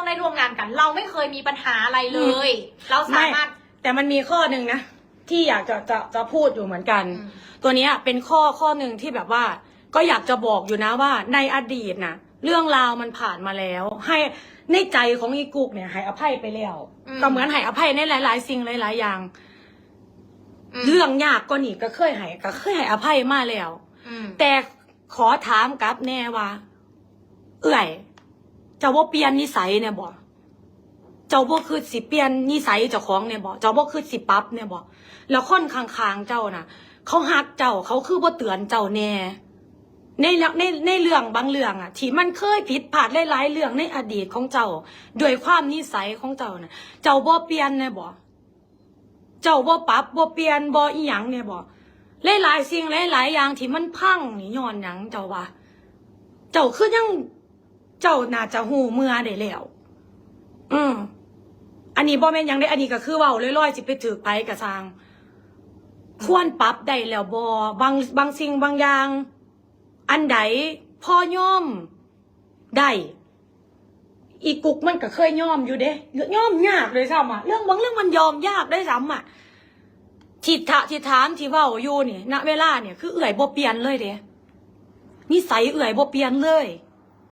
ต้องได้ร่วมงานกัน เราไม่เคยมีปัญหาอะไรเลย เราสามารถแต่มันมีข้อหนึ่งนะที่อยากจะพูดอยู่เหมือนกัน ตัวนี้เป็นข้อหนึ่งที่แบบว่า ก็อยากจะบอกอยู่นะว่าในอดีตนะเรื่องราวมันผ่านมาแล้ว ให้ในใจของอีกุกเนี่ยให้อภัยไปแล้วก็เหมือนให้อภัยในหลายๆสิ่งหลายๆอย่างเรื่องยากก็นี่ก็เคยให้อภัยมาแล้วแต่ขอถามกับแน่ว่าเอื่อยเจ้าว่าเปลี่ยนนิสัยเนี่ยบ่เจ้าบ่คือสิเปลี่ยนนิสัยเจ้าของเนี่ยบ่เจ้าบ่คือสิปรับเนี่ยบ่แล้วคนข้างๆเจ้าน่ะเขาฮักเจ้าเขาคือบ่เตือนเจ้าแน่ในเรื่องบางเรื่องอ่ะที่มันเคยผิดพลาดหลายๆเรื่องในอดีตของเจ้าด้วยความนิสัยของเจ้าน่ะเจ้าบ่เปลี่ยนเนี่ยบ่เจ้าบ่ปรับบ่เปลี่ยนบ่อีหยังเนี่ยบ่หลายๆสิ่งหลายๆอย่างที่มันพังนี่ย้อนหยังเจ้าว่าเจ้าคือยังเจ้าน่าจะหูเมื่อได้แล้วอันนี้บ่แม่นหยังได้อันนี้ก็คือเว้าลอยๆสิไปถือไปกระซางควรปรับได้แล้วบ่บางสิ่งบางอย่างอันใดพ่อย่อมได้อีกุกมันก็เคยย่อมอยู่เด้ย่อมยากเลยซ้ำอ่ะเรื่องบางเรื่องมันยอมยากได้ซ้ำอ่ะที่ถามที่เว้าอยู่นี่ณเวลาเนี่ยคือเอื่อยบ่เปลี่ยนเลยเด้นิสัยเอื่อยบ่เปลี่ยนเลย